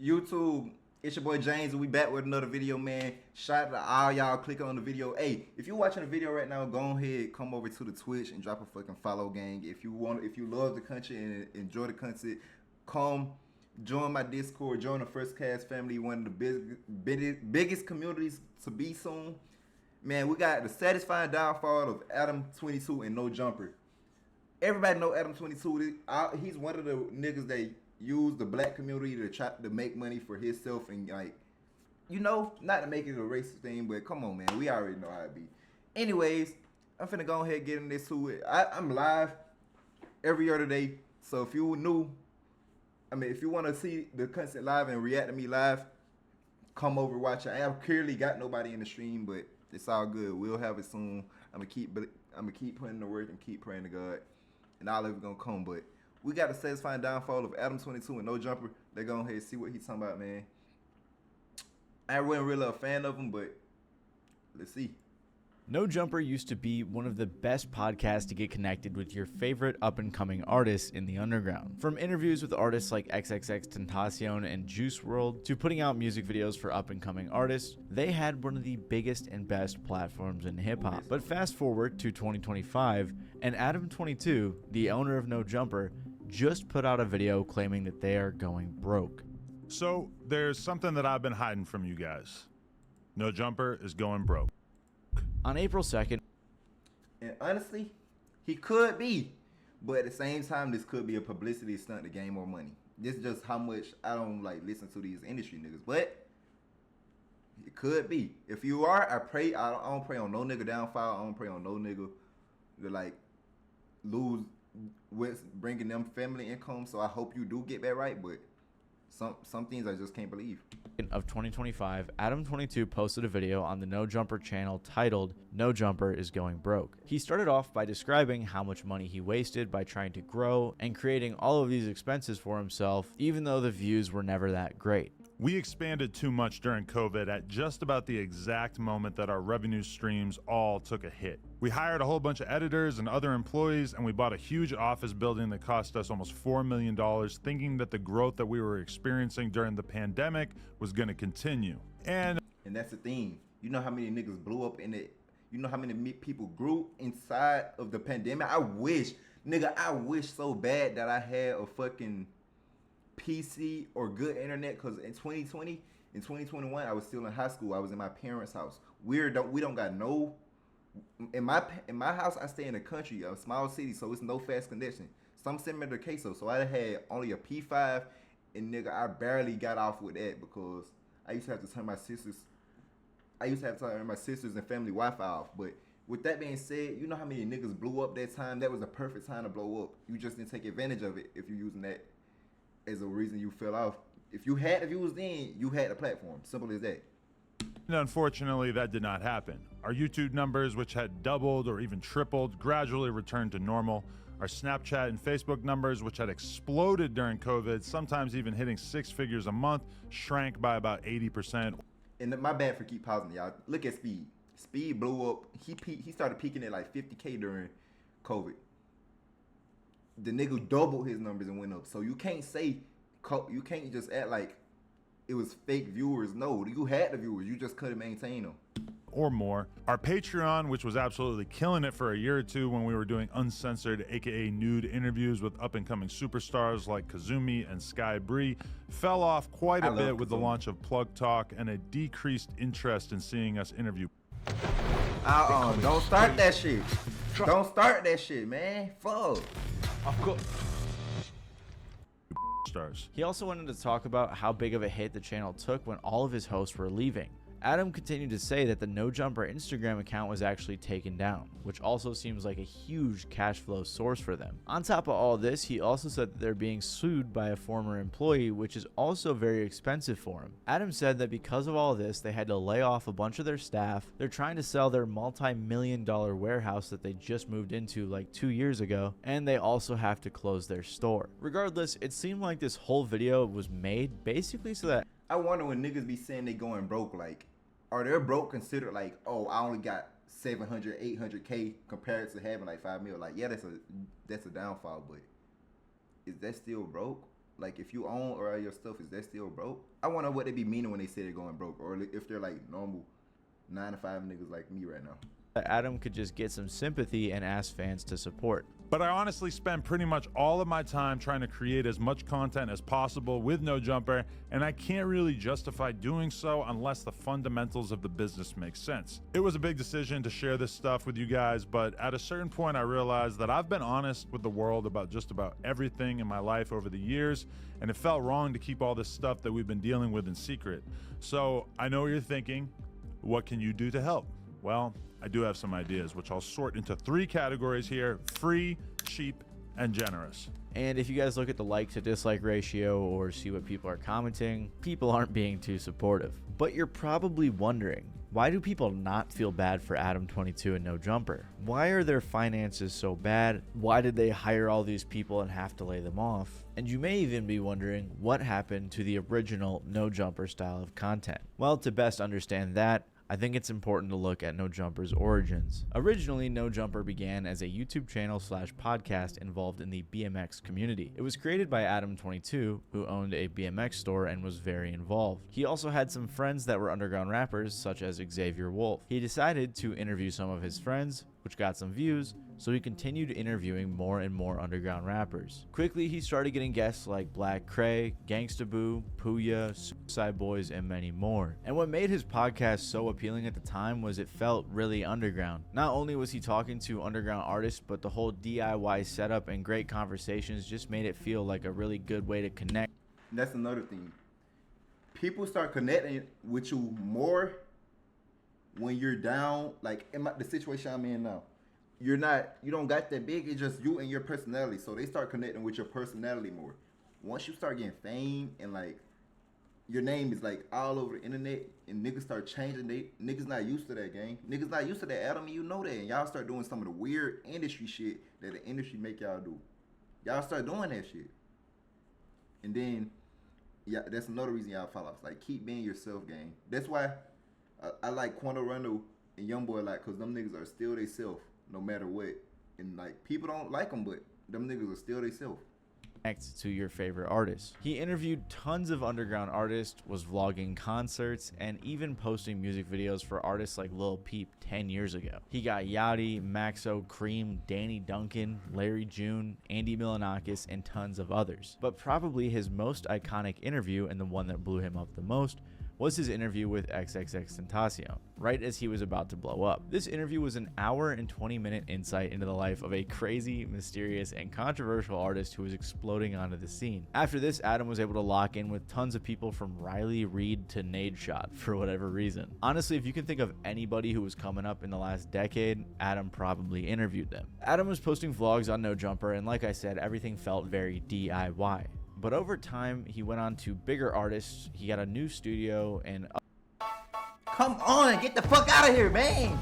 YouTube, it's your boy James, and we back with another video, man. Shout out to all y'all clicking on the video. Hey, if you're watching the video right now, go ahead, come over to the Twitch and drop a fucking follow, gang. If you love the content and enjoy the content, come join my Discord, join the First Cast family, one of the biggest communities to be soon. Man, we got the satisfying downfall of Adam22 and NoJumper. Everybody know Adam22. He's one of the niggas that use the black community to try to make money for himself and, like, you know, not to make it a racist thing, but come on, man, we already know how it be. Anyways, I'm finna go ahead and get into this. I'm live every other day, so if you new, if you want to see the content live and react to me live, come over, watch it. I have clearly got nobody in the stream, but it's all good. We'll have it soon. I'm gonna keep putting in the work and keep praying to God, and all of it gonna come. But we got the satisfying downfall of Adam22 and NoJumper. They go ahead and see what he's talking about, man. I wasn't really a fan of him, but let's see. NoJumper used to be one of the best podcasts to get connected with your favorite up-and-coming artists in the underground. From interviews with artists like XXXTentacion and Juice WRLD to putting out music videos for up-and-coming artists, they had one of the biggest and best platforms in hip-hop. But fast forward to 2025, and Adam22, the owner of NoJumper, just put out a video claiming that they are going broke. So there's something that I've been hiding from you guys. NoJumper is going broke. On April 2nd, and honestly, he could be, but at the same time, this could be a publicity stunt to gain more money. This is just how much I don't like listen to these industry niggas, but it could be. If you are, I pray. I don't pray on no nigga downfall. I don't pray on no nigga to like lose with bringing them family income. So I hope you do get that right, but some things I just can't believe. Of 2025, Adam22 posted a video on the NoJumper channel titled NoJumper is Going Broke. He started off by describing how much money he wasted by trying to grow and creating all of these expenses for himself, even though the views were never that great. We expanded too much during COVID at just about the exact moment that our revenue streams all took a hit. We hired a whole bunch of editors and other employees, and we bought a huge office building that cost us almost $4 million, thinking that the growth that we were experiencing during the pandemic was going to continue. And that's the thing. You know how many niggas blew up in it? You know how many people grew inside of the pandemic? I wish so bad that I had a fucking PC or good internet, because in 2020, in 2021, I was still in high school. I was in my parents' house. We don't got no. In my house, I stay in the country, a small city, so it's no fast connection. Some similar to Queso, so I had only a P5, and nigga, I barely got off with that because I used to have to turn my sisters. And family Wi-Fi off. But with that being said, you know how many niggas blew up that time? That was the perfect time to blow up. You just didn't take advantage of it if you're using that as a reason you fell off. If you had the views then, you had the platform. Simple as that. And unfortunately, that did not happen. Our YouTube numbers, which had doubled or even tripled, gradually returned to normal. Our Snapchat and Facebook numbers, which had exploded during COVID, sometimes even hitting 6 figures a month, shrank by about 80%. And my bad for keep pausing, y'all. Look at Speed. Speed blew up. He started peaking at like 50K during COVID. The nigga doubled his numbers and went up. So you can't just act like it was fake viewers. No, you had the viewers. You just couldn't maintain them. Or more. Our Patreon, which was absolutely killing it for a year or two when we were doing uncensored, aka nude interviews with up-and-coming superstars like Kazumi and Sky Bree, fell off quite a bit with the launch of Plug Talk and a decreased interest in seeing us interview. Don't start that shit. Don't start that shit, man. Fuck. I've got stars. He also wanted to talk about how big of a hit the channel took when all of his hosts were leaving. Adam continued to say that the NoJumper Instagram account was actually taken down, which also seems like a huge cash flow source for them. On top of all this, he also said that they're being sued by a former employee, which is also very expensive for him. Adam said that because of all this, they had to lay off a bunch of their staff. They're trying to sell their multi-million-dollar warehouse that they just moved into like 2 years ago, and they also have to close their store. Regardless, it seemed like this whole video was made basically so that I wonder when niggas be saying they going broke, like, are they broke considered like, oh, I only got 700, 800K compared to having like 5 mil? Like, yeah, that's a downfall, but is that still broke? Like, if you own or your stuff, is that still broke? I wonder what they be meaning when they say they're going broke, or if they're like normal 9 to 5 niggas like me right now. Adam could just get some sympathy and ask fans to support. But I honestly spend pretty much all of my time trying to create as much content as possible with NoJumper, and I can't really justify doing so unless the fundamentals of the business make sense. It was a big decision to share this stuff with you guys, but at a certain point I realized that I've been honest with the world about just about everything in my life over the years, and it felt wrong to keep all this stuff that we've been dealing with in secret. So I know what you're thinking, what can you do to help? Well, I do have some ideas, which I'll sort into 3 categories here: free, cheap, and generous. And if you guys look at the like to dislike ratio or see what people are commenting, people aren't being too supportive. But you're probably wondering, why do people not feel bad for Adam22 and NoJumper? Why are their finances so bad? Why did they hire all these people and have to lay them off? And you may even be wondering what happened to the original NoJumper style of content. Well, to best understand that, I think it's important to look at NoJumper's origins. Originally, NoJumper began as a YouTube channel / podcast involved in the BMX community. It was created by Adam22, who owned a BMX store and was very involved. He also had some friends that were underground rappers, such as Xavier Wolf. He decided to interview some of his friends, which got some views, so he continued interviewing more and more underground rappers. Quickly, he started getting guests like Black Cray, Gangsta Boo, Puya, Suicide Boys, and many more. And what made his podcast so appealing at the time was it felt really underground. Not only was he talking to underground artists, but the whole DIY setup and great conversations just made it feel like a really good way to connect. That's another thing. People start connecting with you more when you're down, like in the situation I'm in now. You don't got that big, it's just you and your personality. So they start connecting with your personality more. Once you start getting fame and like your name is like all over the internet and niggas start changing, niggas not used to that, gang. Niggas not used to that, Adam, and you know that. And y'all start doing some of the weird industry shit that the industry make y'all do. Y'all start doing that shit. And then, yeah, that's another reason y'all fall off. Like, keep being yourself, gang. That's why I like Quando Rondo and Youngboy a lot, because them niggas are still they self. No matter what. And like, people don't like them, but them niggas are still they self. Connect to your favorite artists. He interviewed tons of underground artists, was vlogging concerts, and even posting music videos for artists like Lil Peep 10 years ago. He got Yachty, Maxo, Cream, Danny Duncan, Larry June, Andy Milonakis, and tons of others. But probably his most iconic interview, and the one that blew him up the most, was his interview with XXXTentacion, right as he was about to blow up. This interview was an hour and 20-minute insight into the life of a crazy, mysterious, and controversial artist who was exploding onto the scene. After this, Adam was able to lock in with tons of people from Riley Reid to Nadeshot for whatever reason. Honestly, if you can think of anybody who was coming up in the last decade, Adam probably interviewed them. Adam was posting vlogs on NoJumper, and like I said, everything felt very DIY. But over time, he went on to bigger artists. He got a new studio and... Come on, get the fuck out of here, man.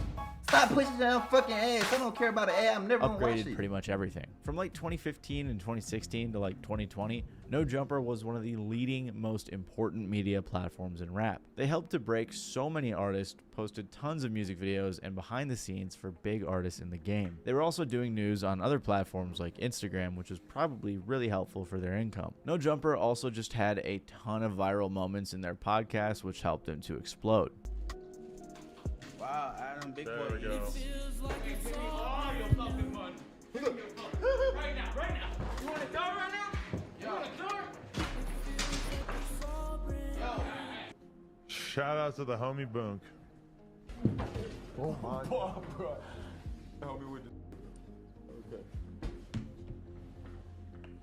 Stop pushing down fucking ass. I don't care about an ad. I'm never gonna watch upgraded it. pretty much everything. From like 2015 and 2016 to like 2020, NoJumper was one of the leading, most important media platforms in rap. They helped to break so many artists, posted tons of music videos and behind the scenes for big artists in the game. They were also doing news on other platforms like Instagram, which was probably really helpful for their income. NoJumper also just had a ton of viral moments in their podcast, which helped them to explode. Wow, Adam, big There boy. we go. Oh, your fucking money. Right now. You want a dart right now? You want a dart? Yo. Shout out to the homie Boonk. Oh my God. Bro. Help me with this. Okay.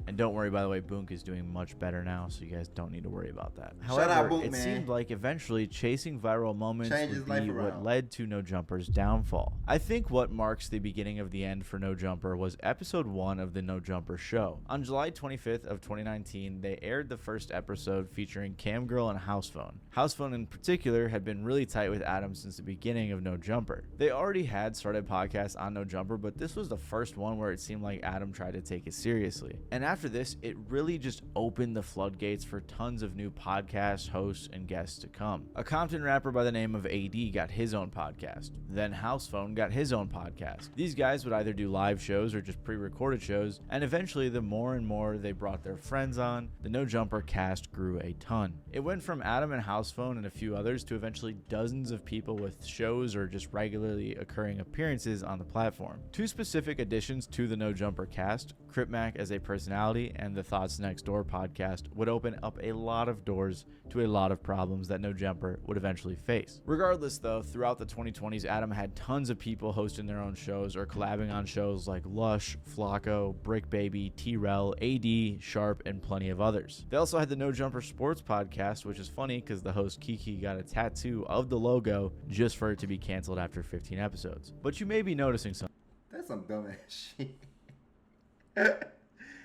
And don't worry, by the way, Boonk is doing much better now, so you guys don't need to worry about that. Shout However, out Boonk, it man. seemed like eventually chasing viral moments Change his would life be what around. led to NoJumper's downfall. I think what marks the beginning of the end for NoJumper was episode 1 of the NoJumper show. On July 25th of 2019, they aired the first episode featuring Camgirl and Housephone. Housephone in particular had been really tight with Adam since the beginning of NoJumper. They already had started podcasts on NoJumper, but this was the first one where it seemed like Adam tried to take it seriously. And after after this, it really just opened the floodgates for tons of new podcasts, hosts, and guests to come. A Compton rapper by the name of AD got his own podcast. Then Housephone got his own podcast. These guys would either do live shows or just pre-recorded shows, and eventually the more and more they brought their friends on, the NoJumper cast grew a ton. It went from Adam and Housephone and a few others to eventually dozens of people with shows or just regularly occurring appearances on the platform. Two specific additions to the NoJumper cast, Crip Mac as a personality and the Thoughts Next Door podcast, would open up a lot of doors to a lot of problems that NoJumper would eventually face. Regardless though, throughout the 2020s, Adam had tons of people hosting their own shows or collabing on shows like Lush, Flacco, Brick Baby, T-Rel, AD, Sharp, and plenty of others. They also had the NoJumper Sports podcast, which is funny because the host Kiki got a tattoo of the logo just for it to be canceled after 15 episodes. But you may be noticing something. That's some dumb ass shit.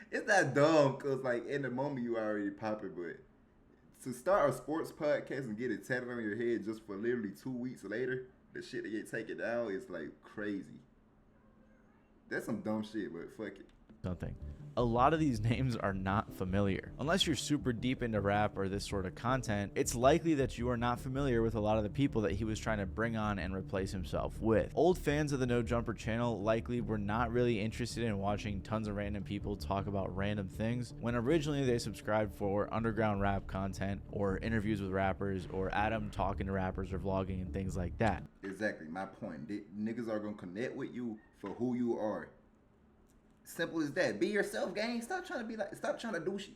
It's not dumb because like in the moment you already popping, but to start a sports podcast and get it tatted on your head just for literally 2 weeks later, the shit that get taken down is like crazy. That's some dumb shit, but fuck it. Something. A lot of these names are not familiar. Unless you're super deep into rap or this sort of content, it's likely that you are not familiar with a lot of the people that he was trying to bring on and replace himself with. Old fans of the NoJumper channel likely were not really interested in watching tons of random people talk about random things when originally they subscribed for underground rap content or interviews with rappers or Adam talking to rappers or vlogging and things like that. Exactly, my point. Niggas are gonna connect with you for who you are. Simple as that. Be yourself, gang. Stop trying to do shit.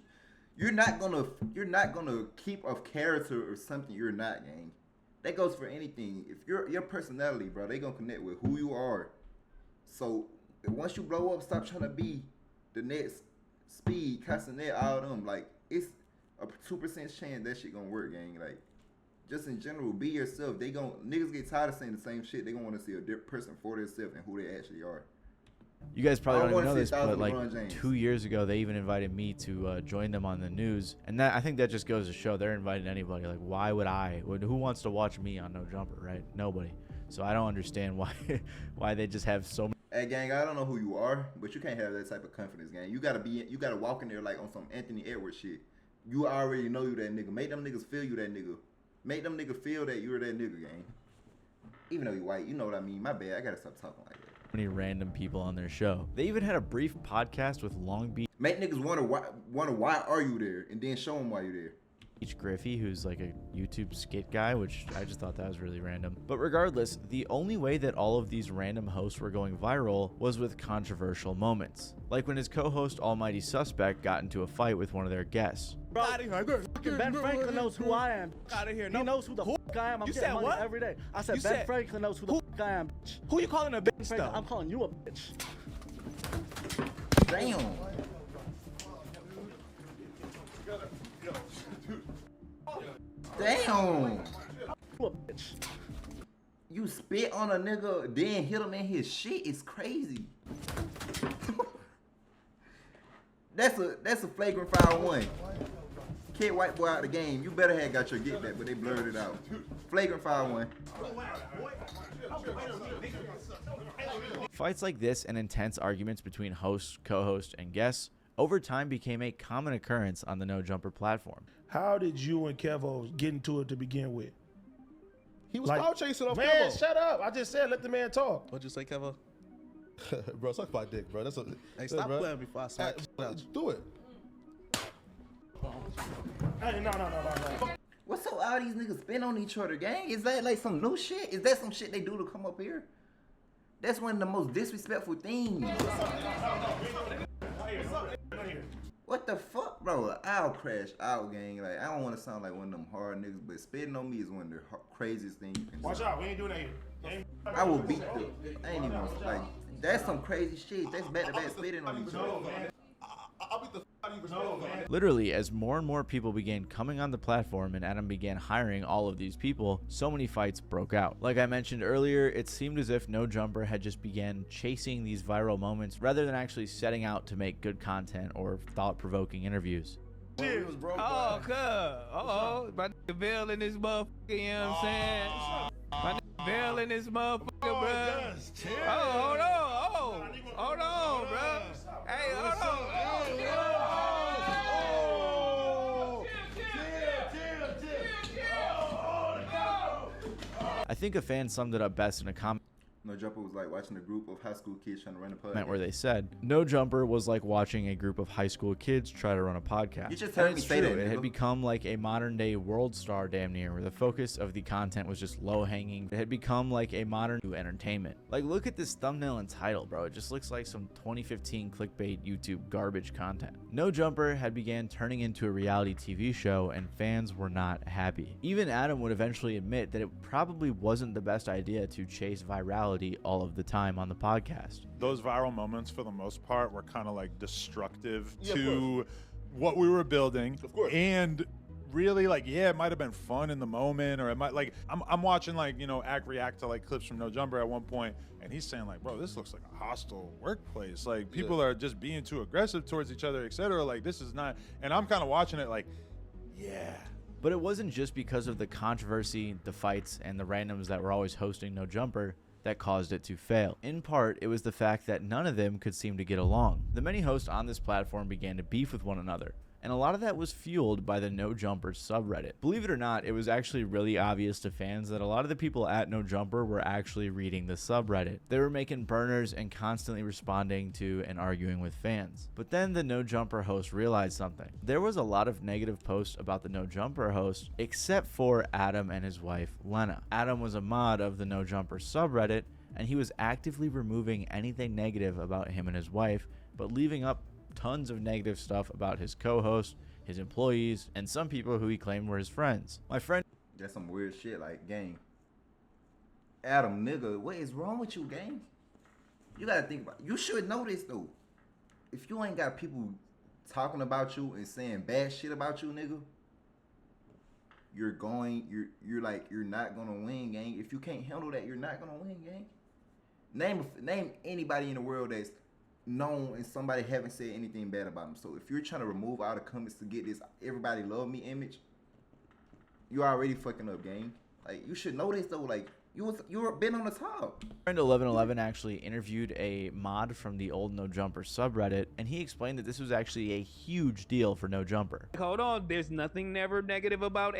You're not gonna keep a character or something you're not, gang. That goes for anything. If your personality, bro, they gonna connect with who you are. So once you blow up, stop trying to be the next Speed, Castanet, all them. Like it's a 2% chance that shit gonna work, gang. Like just in general, be yourself. Niggas get tired of saying the same shit. They gonna want to see a different person for themselves and who they actually are. You guys probably don't even know this, but like LeBron James. 2 years ago, they even invited me to join them on the news, and that I think that just goes to show they're inviting anybody. Like, why would I? Who wants to watch me on NoJumper, right? Nobody. So I don't understand why they just have so many. Hey, gang, I don't know who you are, but you can't have that type of confidence, gang. You gotta walk in there like on some Anthony Edwards shit. You already know you that nigga. Make them niggas feel you that nigga. Make them niggas feel that you're that nigga, gang. Even though you white, you know what I mean. My bad. I gotta stop talking like that. Many random people on their show. They even had a brief podcast with Long Beach Niggas wonder why are you there, and then show them why you're there. Griffey, who's like a YouTube skit guy, which I just thought that was really random. But regardless, the only way that all of these random hosts were going viral was with controversial moments. Like when his co-host Almighty Suspect got into a fight with one of their guests. Bro, fucking Ben Franklin knows who I am. Out of here. He knows who the fuck I am. I'm You getting said money what? every day. I said You Ben said- Franklin knows who the fuck I am. Bitch. Who you calling a bitch Franklin, though? I'm calling you a bitch. Damn. Damn. You a bitch. You spit on a nigga, then hit him in his shit. It's crazy. That's a flagrant foul one. Kid white boy out the game. You better have got your get back, but they blurred it out. Flagrant foul one. Fights like this and intense arguments between hosts, co-hosts, and guests over time became a common occurrence on the NoJumper platform. How did you and Kevo get into it to begin with? He was Like, foul chasing off Man, Kevo. shut up. I just said let the man talk. What'd you say, Kevo? Bro, suck my dick, bro. That's a. Hey, stop bro. playing before I smack you out. Do it. Hey, no. What's so all these niggas spin on each other, gang? Is that like some new shit? Is that some shit they do to come up here? That's one of the most disrespectful things. What the fuck, bro? I'll crash out, gang. Like, I don't want to sound like one of them hard niggas, but spitting on me is one of the craziest things you can Watch do. out. We ain't doing that here. I will beat the. I ain't even like. That's some crazy shit. That's back-to-back spitting on each other. I'll beat the f out of you. No, man. Literally, as more and more people began coming on the platform and Adam began hiring all of these people, so many fights broke out. Like I mentioned earlier, it seemed as if NoJumper had just began chasing these viral moments rather than actually setting out to make good content or thought-provoking interviews. Oh, cuz. My nigga Bill in this motherfucker, you know what I'm saying? My nigga Bill in this motherfucker, bro. Hold on, bro. Hey, hold on. I think a fan summed it up best in a comment NoJumper was like watching a group of high school kids trying to run a podcast. where they said, NoJumper was like watching a group of high school kids try to run a podcast. You just And heard me it's say true. that, It had nigga. become like a modern day world star damn near, where the focus of the content was just low hanging. It had become like a modern entertainment. Like, look at this thumbnail and title, bro. It just looks like some 2015 clickbait YouTube garbage content. NoJumper had began turning into a reality TV show, and fans were not happy. Even Adam would eventually admit that it probably wasn't the best idea to chase virality all of the time on the podcast. Those viral moments, for the most part, were kind of like destructive Yeah, of to what we were building. Of course. And really, like, yeah, it might have been fun in the moment, or it might, like, I'm watching, like, you know, react to like clips from NoJumper at one point, and he's saying like, bro, this looks like a hostile workplace. Like, people are just being too aggressive towards each other, etc. Like, this is not. And I'm kind of watching it like, yeah. But it wasn't just because of the controversy, the fights, and the randoms that were always hosting NoJumper that caused it to fail. In part, it was the fact that none of them could seem to get along. The many hosts on this platform began to beef with one another, and a lot of that was fueled by the NoJumper subreddit. Believe it or not, it was actually really obvious to fans that a lot of the people at NoJumper were actually reading the subreddit. They were making burners and constantly responding to and arguing with fans. But then the NoJumper host realized something. There was a lot of negative posts about the NoJumper host, except for Adam and his wife, Lena. Adam was a mod of the NoJumper subreddit, and he was actively removing anything negative about him and his wife, but leaving up tons of negative stuff about his co-host, his employees, and some people who he claimed were his friends. My friend That's some weird shit, like, gang. Adam, nigga, what is wrong with you, gang? You gotta think about. You should know this though. If you ain't got people talking about you and saying bad shit about you, nigga, you're not gonna win, gang. If you can't handle that, you're not gonna win, gang. Name anybody in the world that's known and somebody haven't said anything bad about them. So if you're trying to remove all the comments to get this everybody love me image, you already fucking up, gang. Like, you should know this though. Like, you were been on the top. friend 1111 actually interviewed a mod from the old NoJumper subreddit, and he explained that this was actually a huge deal for NoJumper. Hold on, there's nothing never negative about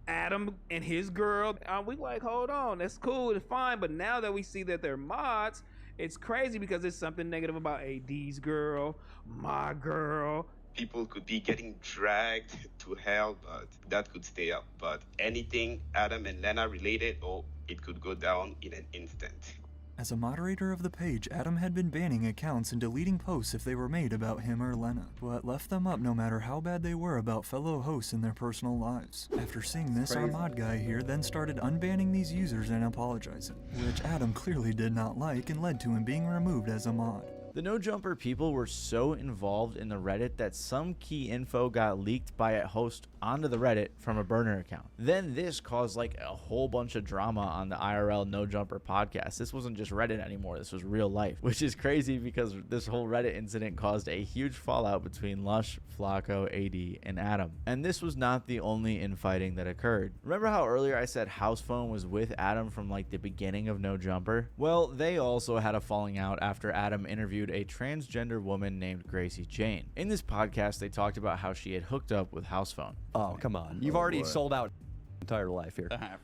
Adam and his girl. We like, hold on, that's cool, it's fine. But now that we see that they're mods, it's crazy because there's something negative about AD's girl, my girl. People could be getting dragged to hell, but that could stay up. But anything Adam and Lena related, oh, it could go down in an instant. As a moderator of the page, Adam had been banning accounts and deleting posts if they were made about him or Lena, but left them up no matter how bad they were about fellow hosts in their personal lives. After seeing this, our mod guy here then started unbanning these users and apologizing, which Adam clearly did not like and led to him being removed as a mod. The NoJumper people were so involved in the Reddit that some key info got leaked by a host onto the Reddit from a burner account. Then this caused like a whole bunch of drama on the IRL NoJumper podcast. This wasn't just Reddit anymore, this was real life, which is crazy because this whole Reddit incident caused a huge fallout between Lush, Flacco, AD, and Adam. And this was not the only infighting that occurred. Remember how earlier I said House Phone was with Adam from like the beginning of NoJumper? Well, they also had a falling out after Adam interviewed a transgender woman named Gracie Jane. In this podcast, they talked about how she had hooked up with House Phone. Oh, come on. You've already sold out entire life here. Yeah,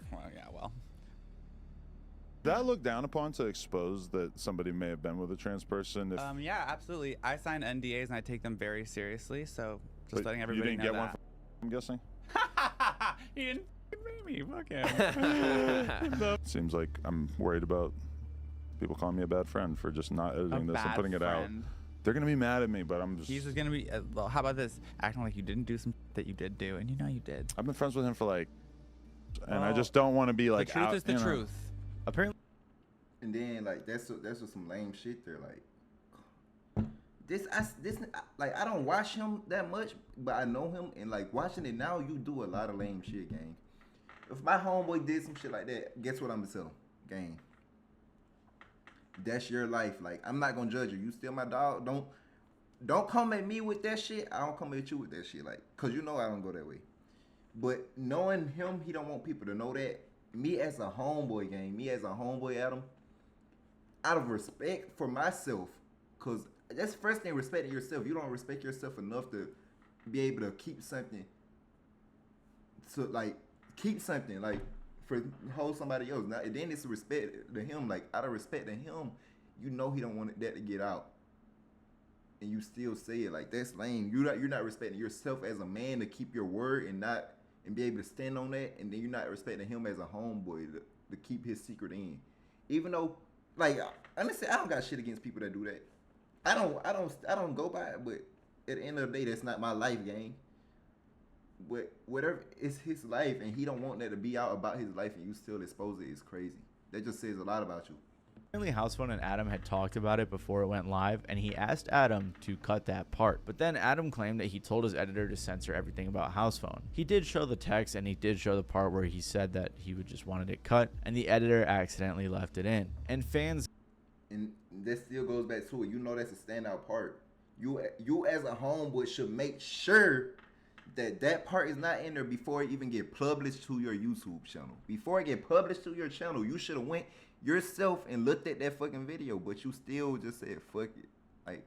well. Did that look down upon to expose that somebody may have been with a trans person? Yeah, absolutely. I sign NDAs and I take them very seriously, so just But letting everybody you didn't know get that. one, I'm guessing? He didn't me, fuck him. Seems like I'm worried about people calling me a bad friend for just not editing this and putting it out. They're going to be mad at me, but I'm just... He's just going to be, well, how about this? Acting like you didn't do some that you did do, and you know you did. I've been friends with him for like... And I just don't want to be like... The truth out, is the you know. truth. Apparently, And then like that's what some lame shit there. Like like I don't watch him that much, but I know him, and like watching it now, you do a lot of lame shit, gang. If my homeboy did some shit like that, guess what I'm gonna tell him, gang? That's your life. Like, I'm not gonna judge you. You still my dog. Don't come at me with that shit. I don't come at you with that shit. Like, cause you know I don't go that way. But knowing him, he don't want people to know that. Me as a homeboy, gang. Me as a homeboy, Adam. Out of respect for myself, cause that's first thing, respecting yourself. You don't respect yourself enough to be able to keep something. So like, keep something. Like, for hold somebody else. Now, and then it's respect to him. Like, out of respect to him, you know he don't want that to get out. And you still say it. Like, that's lame. You're not respecting yourself as a man to keep your word and be able to stand on that. And then you're not respecting him as a homeboy to keep his secret in. Even though, like, honestly, I don't got shit against people that do that. I don't go by it, but at the end of the day, that's not my life, gang. But whatever, it's his life, and he don't want that to be out about his life, and you still expose it. Is crazy. That just says a lot about you. Apparently, Housephone and Adam had talked about it before it went live, and he asked Adam to cut that part. But then Adam claimed that he told his editor to censor everything about Housephone. He did show the text, and he did show the part where he said that he would just wanted it cut, and the editor accidentally left it in. And fans... And that still goes back to it. You know that's a standout part. You as a homeboy should make sure that part is not in there before it even get published to your YouTube channel. Before it get published to your channel, you should have went yourself and looked at that fucking video, but you still just said fuck it. Like,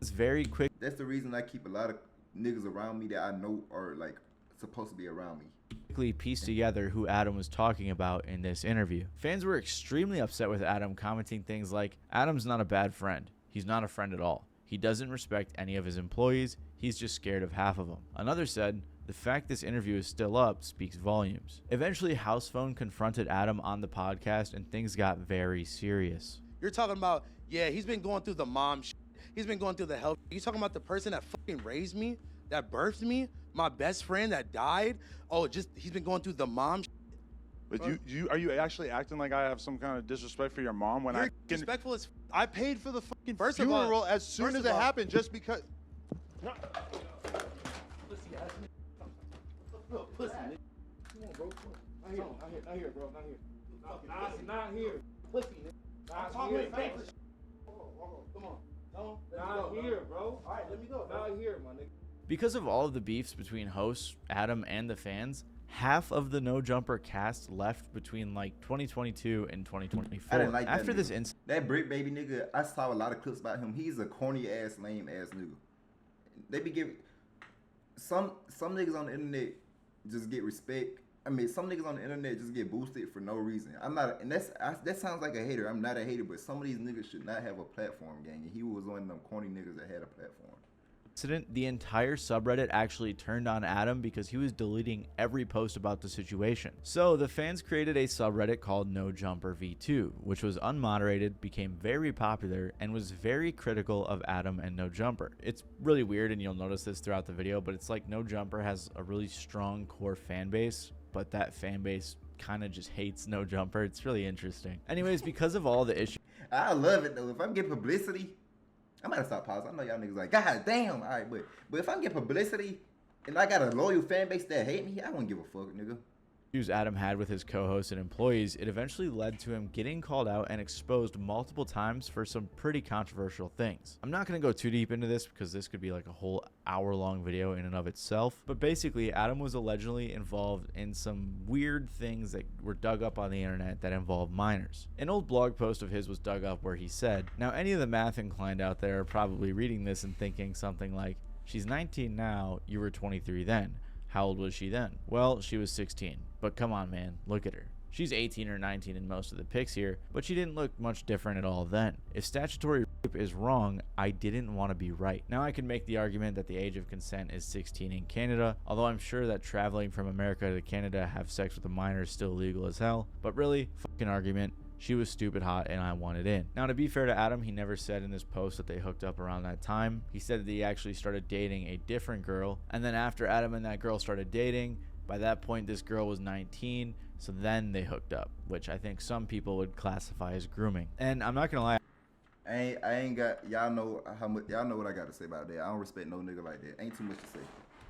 it's very quick. That's the reason I keep a lot of niggas around me that I know are like supposed to be around me. Quickly pieced together who Adam was talking about in this interview. Fans were extremely upset with Adam, commenting things like, Adam's not a bad friend. He's not a friend at all. He doesn't respect any of his employees. He's just scared of half of them. Another said, the fact this interview is still up speaks volumes. Eventually, Housephone confronted Adam on the podcast, and things got very serious. You're talking about, yeah, he's been going through the mom shit. He's been going through the health. You're talking about the person that fucking raised me, that birthed me, my best friend that died. Oh, just he's been going through the mom shit. But are you actually acting like I have some kind of disrespect for your mom when You're disrespectful as I paid for the fucking First of funeral all- as soon first as of it all- happened, just because. Pussy, nigga. Come on, bro. Not here, bro. Not here. Not here. Pussy, nigga. Not here. Come on. Not here, bro. All right, let me go. Not here, my nigga. Because of all of the beefs between hosts, Adam, and the fans, half of the NoJumper cast left between like 2022 and 2024. I didn't like After that this nigga. incident, That Brick Baby nigga, I saw a lot of clips about him. He's a corny ass, lame ass nigga. They be giving some niggas on the internet just get respect. I mean, some niggas on the internet just get boosted for no reason. I'm not, and that sounds like a hater. I'm not a hater, but some of these niggas should not have a platform, gang. And he was one of them corny niggas that had a platform. the entire subreddit actually turned on Adam because he was deleting every post about the situation. So the fans created a subreddit called NoJumper V2, which was unmoderated, became very popular, and was very critical of Adam and NoJumper. It's really weird, and you'll notice this throughout the video, but it's like NoJumper has a really strong core fan base, but that fan base kind of just hates NoJumper. It's really interesting. Anyways, because of all the issues, I love it though. If I'm getting publicity, I might have stopped pausing. I know y'all niggas like, God damn. All right, but if I'm getting publicity and I got a loyal fan base that hate me, I wouldn't give a fuck, nigga. Adam had with his co-hosts and employees, it eventually led to him getting called out and exposed multiple times for some pretty controversial things. I'm not going to go too deep into this because this could be like a whole hour-long video in and of itself, but basically Adam was allegedly involved in some weird things that were dug up on the internet that involved minors. An old blog post of his was dug up where he said, now any of the math inclined out there are probably reading this and thinking something like, she's 19 now, you were 23 then. How old was she then? Well, she was 16. But come on, man, look at her. She's 18 or 19 in most of the pics here, but she didn't look much different at all then. If statutory rape is wrong, I didn't want to be right. Now I can make the argument that the age of consent is 16 in Canada, although I'm sure that traveling from America to Canada to have sex with a minor is still legal as hell. But really, fucking argument. She was stupid hot and I wanted in. Now, to be fair to Adam, he never said in this post that they hooked up around that time. He said that he actually started dating a different girl, and then after Adam and that girl started dating, by that point this girl was 19, so then they hooked up, which I think some people would classify as grooming. And I'm not gonna lie, I ain't got, y'all know what I got to say about that. I don't respect no nigga like that. Ain't too much to say.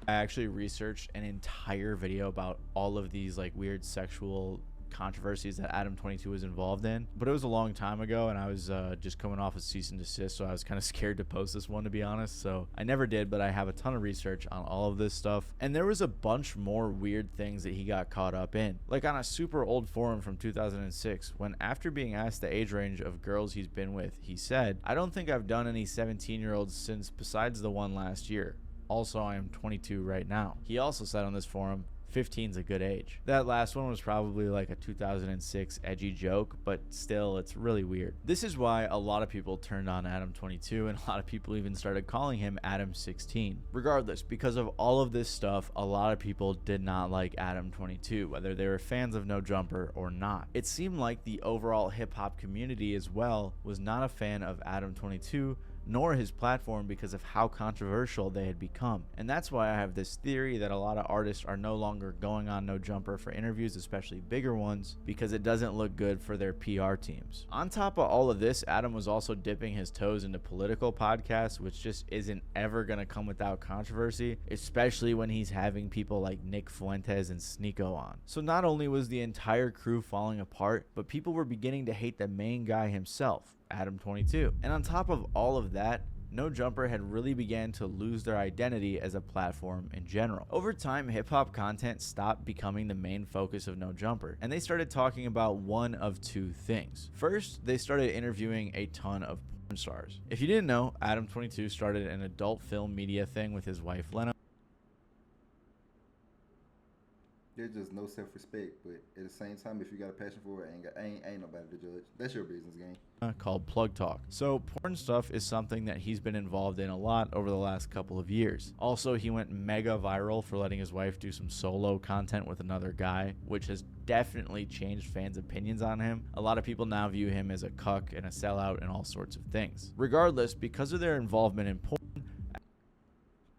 I actually researched an entire video about all of these like weird sexual controversies that Adam22 was involved in, but it was a long time ago and I was just coming off a cease and desist, so I was kind of scared to post this one, to be honest, so I never did. But I have a ton of research on all of this stuff, and there was a bunch more weird things that he got caught up in, like on a super old forum from 2006 when, after being asked the age range of girls he's been with, he said, I don't think I've done any 17-year-olds since besides the one last year. Also, I am 22 right now. He also said on this forum, 15's a good age. That last one was probably like a 2006 edgy joke, but still, it's really weird. This is why a lot of people turned on Adam22, and a lot of people even started calling him Adam16. Regardless, because of all of this stuff, a lot of people did not like Adam22, whether they were fans of NoJumper or not. It seemed like the overall hip-hop community as well was not a fan of Adam22, nor his platform, because of how controversial they had become. And that's why I have this theory that a lot of artists are no longer going on NoJumper for interviews, especially bigger ones, because it doesn't look good for their PR teams. On top of all of this, Adam was also dipping his toes into political podcasts, which just isn't ever going to come without controversy, especially when he's having people like Nick Fuentes and Sneeko on. So not only was the entire crew falling apart, but people were beginning to hate the main guy himself, Adam22. And on top of all of that, NoJumper had really began to lose their identity as a platform in general. Over time, hip-hop content stopped becoming the main focus of NoJumper, and they started talking about one of two things. First, they started interviewing a ton of porn stars. If you didn't know, Adam22 started an adult film media thing with his wife Lena. There's just no self-respect, but at the same time, if you got a passion for it, ain't nobody to judge. That's your business, gang. Called Plug Talk. So porn stuff is something that he's been involved in a lot over the last couple of years. Also, he went mega viral for letting his wife do some solo content with another guy, which has definitely changed fans' opinions on him. A lot of people now view him as a cuck and a sellout and all sorts of things. Regardless, because of their involvement in porn,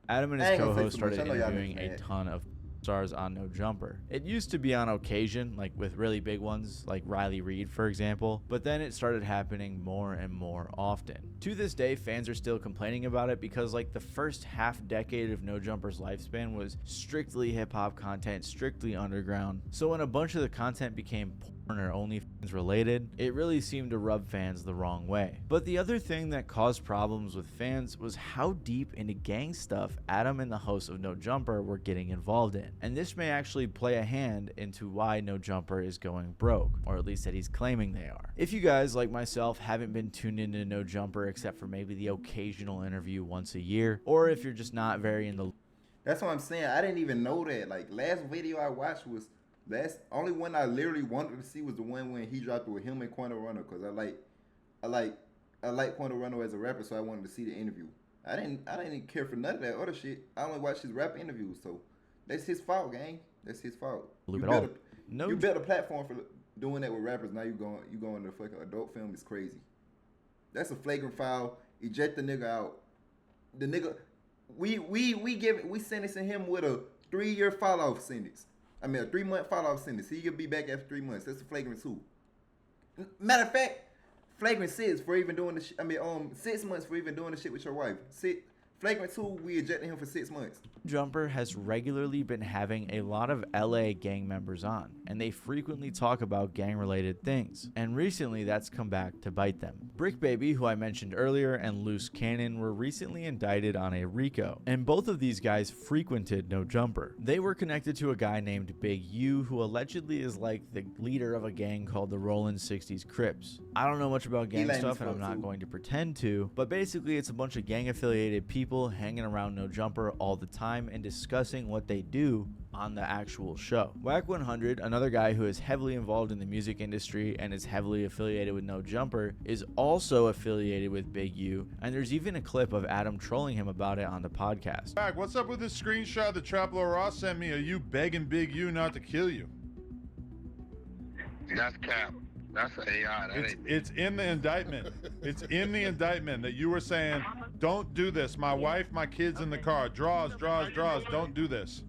Adam and his co-host started interviewing a ton of stars on NoJumper. It used to be on occasion, like with really big ones like Riley Reid, for example, but then it started happening more and more often. To this day, fans are still complaining about it because like the first half decade of NoJumper's lifespan was strictly hip-hop content, strictly underground. So when a bunch of the content became porn or OnlyFans related, it really seemed to rub fans the wrong way. But the other thing that caused problems with fans was how deep into gang stuff Adam and the hosts of NoJumper were getting involved in. And this may actually play a hand into why NoJumper is going broke, or at least that he's claiming they are. If you guys, like myself, haven't been tuned into NoJumper except for maybe the occasional interview once a year, or if you're just not very in the... That's what I'm saying. I didn't even know that. Like, last video I watched was... only one I literally wanted to see was the one when he dropped it with him and Quanto Runner, because I like Quanto Runner as a rapper, so I wanted to see the interview. I didn't care for none of that other shit. I only watched his rap interviews, so that's his fault, gang. That's his fault. You built a platform for doing that with rappers. Now you going to fucking adult film is crazy. That's a flagrant foul. Eject the nigga out. The nigga, we sentencing him with a 3-year fall-off sentence. I mean, a 3-month fall-off sentence. He could be back after 3 months. That's a flagrant 2. Matter of fact, flagrant 6 for even doing the shit. I mean, 6 months for even doing the shit with your wife. Flagrant 2, we ejected him for 6 months. NoJumper has regularly been having a lot of LA gang members on, and they frequently talk about gang-related things, and recently that's come back to bite them. Brick Baby, who I mentioned earlier, and Loose Cannon were recently indicted on a RICO, and both of these guys frequented NoJumper. They were connected to a guy named Big U, who allegedly is like the leader of a gang called the Rollin' 60s Crips. I don't know much about gang stuff, and I'm not going to pretend to, but basically it's a bunch of gang-affiliated people hanging around NoJumper all the time and discussing what they do on the actual show. Wack 100, another guy who is heavily involved in the music industry and is heavily affiliated with NoJumper, is also affiliated with Big U, and there's even a clip of Adam trolling him about it on the podcast. Wack, what's up with this screenshot that Traplo Ross sent me of you begging Big U not to kill you? That's cap. That's AI. It's in the indictment. It's in the indictment that you were saying, don't do this. My wife, my kids in the car. Draws. Don't do this.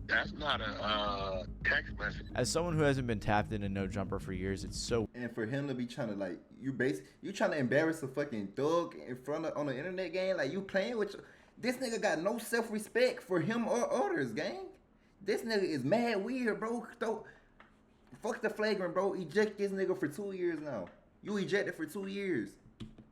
That's not a text message. As someone who hasn't been tapped into NoJumper for years, it's so... And for him to be trying to, like, you trying to embarrass a fucking thug in front of, on the internet, gang? Like, you playing with... This nigga got no self-respect for him or others, gang. This nigga is mad weird, bro. Fuck the flagrant, bro. Eject this nigga for 2 years now. You ejected for 2 years.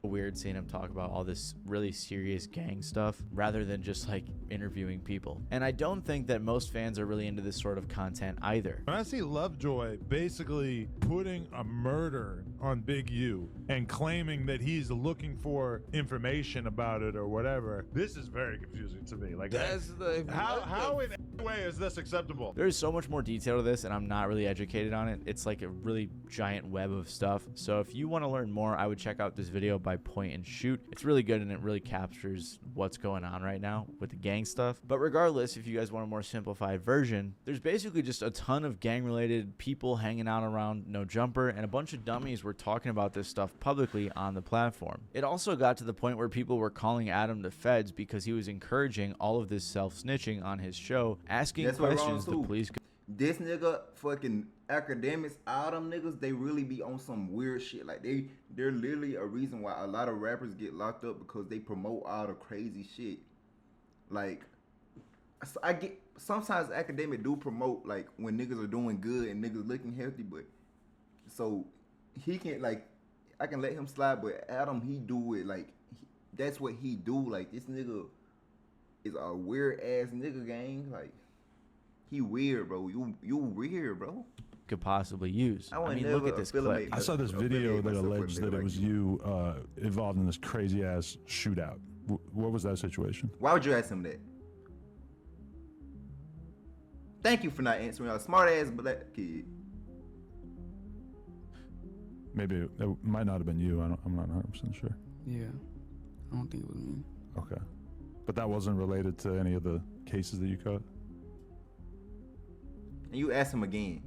weird seeing him talk about all this really serious gang stuff rather than just like interviewing people. And I don't think that most fans are really into this sort of content either. When I see Lovejoy basically putting a murder on Big U and claiming that he's looking for information about it or whatever, this is very confusing to me. Like, how in any way is this acceptable? There's so much more detail to this, and I'm not really educated on it. It's like a really giant web of stuff. So if you want to learn more, I would check out this video by Point and Shoot. It's really good, and it really captures what's going on right now with the gang stuff. But regardless, if you guys want a more simplified version, there's basically just a ton of gang-related people hanging out around NoJumper, and a bunch of dummies were talking about this stuff publicly on the platform. It also got to the point where people were calling Adam the feds because he was encouraging all of this self-snitching on his show, asking questions the police could. This nigga fucking academics, all them niggas, they really be on some weird shit. Like they're literally a reason why a lot of rappers get locked up, because they promote all the crazy shit. Like I get sometimes academic do promote like when niggas are doing good and niggas looking healthy, but so he can like I can let him slide, but Adam he do it like that's what he do. Like this nigga is a weird ass nigga, gang. Like he weird, bro. You weird, bro. Could possibly use. I mean, look at this clip. I saw this video that alleged that it was you involved in this crazy ass shootout. What was that situation? Why would you ask him that? Thank you for not answering. A smart ass black kid. Maybe it might not have been you. I'm not 100% sure. Yeah, I don't think it was me. Okay, but that wasn't related to any of the cases that you caught. And you ask him again.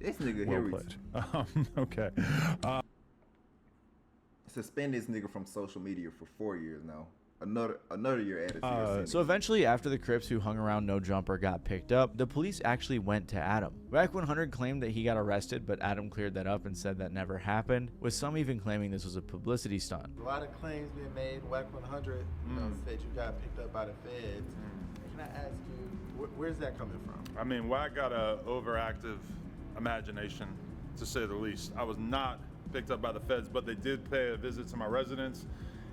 This nigga Well here played. Okay. Suspend this nigga from social media for 4 years now. Another year added. So eventually, after the Crips who hung around NoJumper got picked up, the police actually went to Adam. Wack 100 claimed that he got arrested, but Adam cleared that up and said that never happened, with some even claiming this was a publicity stunt. A lot of claims being made. Wack 100 said you got picked up by the feds. Can I ask you, where's that coming from? I mean, Wack got a overactive imagination, to say the least. I was not picked up by the feds, but they did pay a visit to my residence,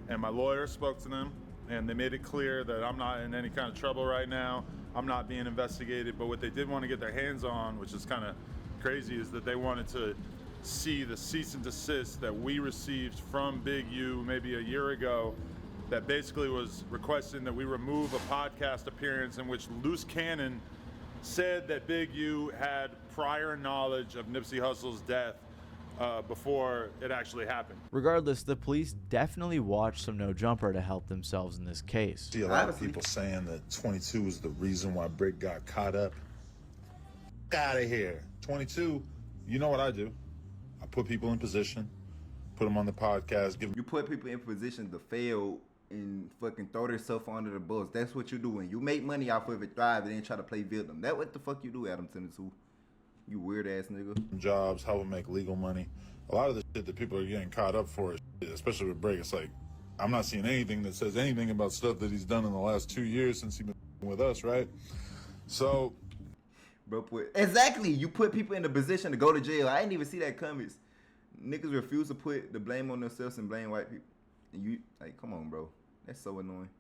and my lawyer spoke to them, and they made it clear that I'm not in any kind of trouble right now. I'm not being investigated, but what they did want to get their hands on, which is kind of crazy, is that they wanted to see the cease and desist that we received from Big U maybe a year ago, that basically was requesting that we remove a podcast appearance in which Loose Cannon said that Big U had prior knowledge of Nipsey Hussle's death before it actually happened. Regardless, the police definitely watched some NoJumper to help themselves in this case. See a lot of people saying that 22 was the reason why Brick got caught up. Out of here. 22, you know what I do. I put people in position, put them on the podcast. You put people in position to fail and fucking throw themselves under the bus. That's what you do when you make money off of it, thrive, and then try to play victim. That what the fuck you do, Adam22. You weird ass nigga. Jobs, help them make legal money. A lot of the shit that people are getting caught up for, especially with Break, it's like, I'm not seeing anything that says anything about stuff that he's done in the last 2 years since he's been with us, right? So, bro, exactly. You put people in the position to go to jail. I didn't even see that coming. Niggas refuse to put the blame on themselves and blame white people. And you, like, come on, bro. That's so annoying.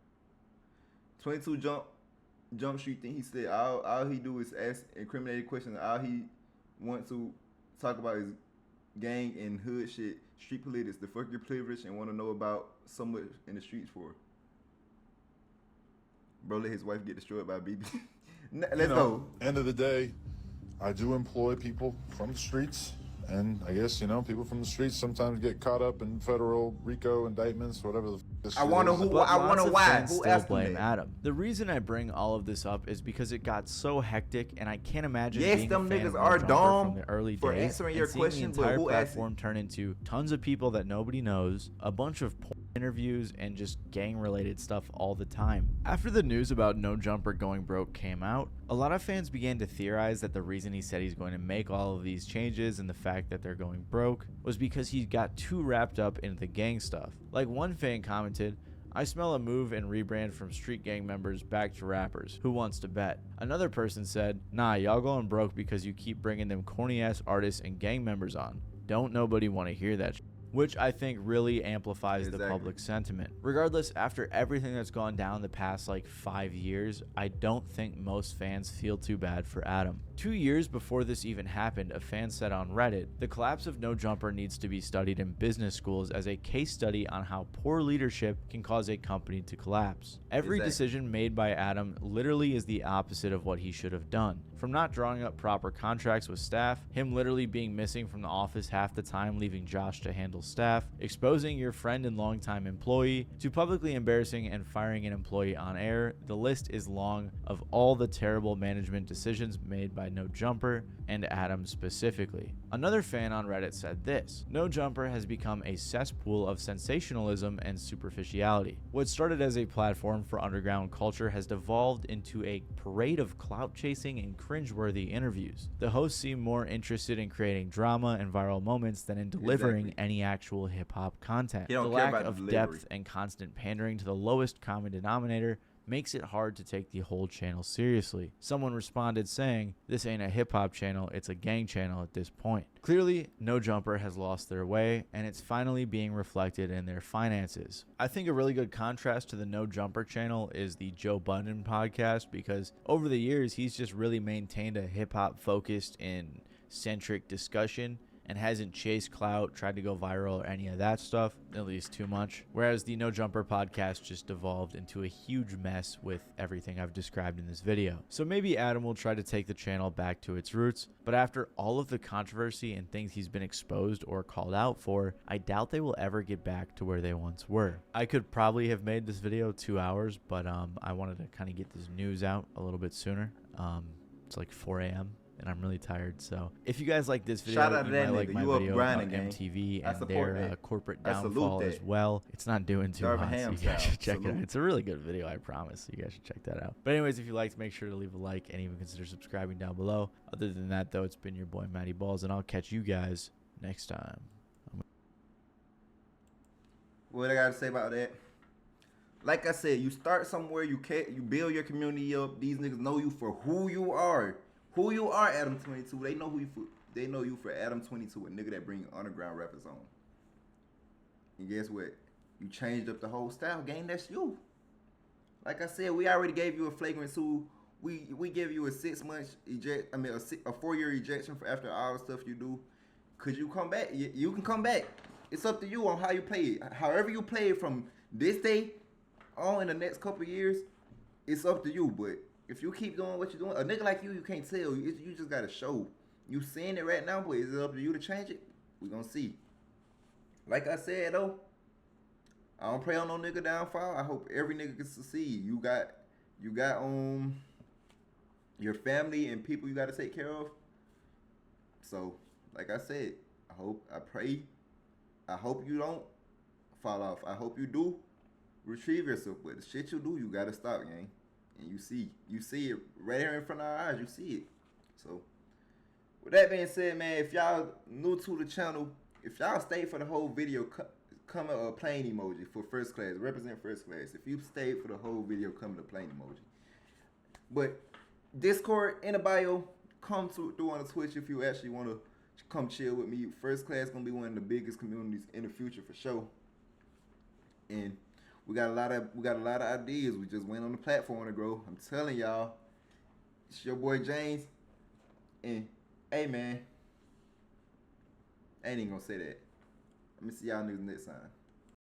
22 jump street thing. He said all he do is ask incriminating questions. All he want to talk about is gang and hood shit, street politics. The fuck your privilege and want to know about so much in the streets for. Bro, let his wife get destroyed by BB. Let's go. End of the day, I do employ people from the streets. And I guess, people from the streets sometimes get caught up in federal RICO indictments, whatever the I wonder why. Who still blame Adam? The reason I bring all of this up is because it got so hectic, and I can't imagine being them a fan niggas of are NoJumper dumb from the early for days answering your and seeing question, the but entire who asked platform turn into tons of people that nobody knows, a bunch of interviews, and just gang-related stuff all the time. After the news about NoJumper going broke came out, a lot of fans began to theorize that the reason he said he's going to make all of these changes and the fact that they're going broke was because he got too wrapped up into the gang stuff. Like one fan commented, "I smell a move and rebrand from street gang members back to rappers. Who wants to bet?" Another person said, "Nah, y'all going broke because you keep bringing them corny ass artists and gang members on. Don't nobody want to hear that shit." which I think really amplifies the public sentiment. Regardless, after everything that's gone down the past like 5 years, I don't think most fans feel too bad for Adam. 2 years before this even happened, a fan said on Reddit, "The collapse of NoJumper needs to be studied in business schools as a case study on how poor leadership can cause a company to collapse. Every decision made by Adam literally is the opposite of what he should have done. From not drawing up proper contracts with staff, him literally being missing from the office half the time, leaving Josh to handle staff, exposing your friend and longtime employee, to publicly embarrassing and firing an employee on air. The list is long of all the terrible management decisions made by NoJumper and Adam specifically." Another fan on Reddit said this, "NoJumper has become a cesspool of sensationalism and superficiality. What started as a platform for underground culture has devolved into a parade of clout chasing and cringeworthy interviews. The hosts seem more interested in creating drama and viral moments than in delivering any actual hip-hop content. The lack of depth and constant pandering to the lowest common denominator makes it hard to take the whole channel seriously." Someone responded saying, "This ain't a hip-hop channel, it's a gang channel at this point." Clearly, NoJumper has lost their way, and it's finally being reflected in their finances. I think a really good contrast to the NoJumper channel is the Joe Budden podcast, because over the years, he's just really maintained a hip-hop focused and centric discussion and hasn't chased clout, tried to go viral, or any of that stuff, at least too much. Whereas the NoJumper podcast just devolved into a huge mess with everything I've described in this video. So maybe Adam will try to take the channel back to its roots, but after all of the controversy and things he's been exposed or called out for, I doubt they will ever get back to where they once were. I could probably have made this video 2 hours, but I wanted to kind of get this news out a little bit sooner. It's like 4 a.m. and I'm really tired. So if you guys like this video, shout out to that like nigga. my You up video grinding, about gang. MTV I and support their that. corporate I salute downfall that. as well. It's not doing too Darvin hot, so Ham you guys style. should check it out. Salute. It's a really good video, I promise. So you guys should check that out. But anyways, if you liked, make sure to leave a like and even consider subscribing down below. Other than that, though, it's been your boy Matty Balls, and I'll catch you guys next time. What I gotta say about that? Like I said, you start somewhere, you build your community up. These niggas know you for who you are. Who you are, Adam22. They know who you for. They know you for Adam22, a nigga that bring underground rappers on. And guess what? You changed up the whole style, gang. That's you. Like I said, we already gave you a flagrant 2. We give you a 6 month eject. I mean, a 4-year ejection for after all the stuff you do. Could you come back? You can come back. It's up to you on how you play it. However you play it from this day on in the next couple of years, it's up to you. But if you keep doing what you're doing, a nigga like you can't tell. You just gotta show. You seeing it right now, but is it up to you to change it? We gonna see. Like I said though, I don't pray on no nigga downfall. I hope every nigga can succeed. You got your family and people you gotta take care of. So, like I said, I pray. I hope you don't fall off. I hope you do retrieve yourself. But the shit you do, you gotta stop, gang. And you see it right here in front of our eyes. You see it. So, with that being said, man, if y'all new to the channel, if y'all stay for the whole video, comment a plane emoji for first class. Represent first class. If you stayed for the whole video, comment a plane emoji. But Discord in the bio. Come through on the Twitch if you actually want to come chill with me. First class gonna be one of the biggest communities in the future for sure. And we got a lot of ideas. We just went on the platform to grow. I'm telling y'all, it's your boy James. And hey man, I ain't even gonna say that. Let me see y'all niggas next time.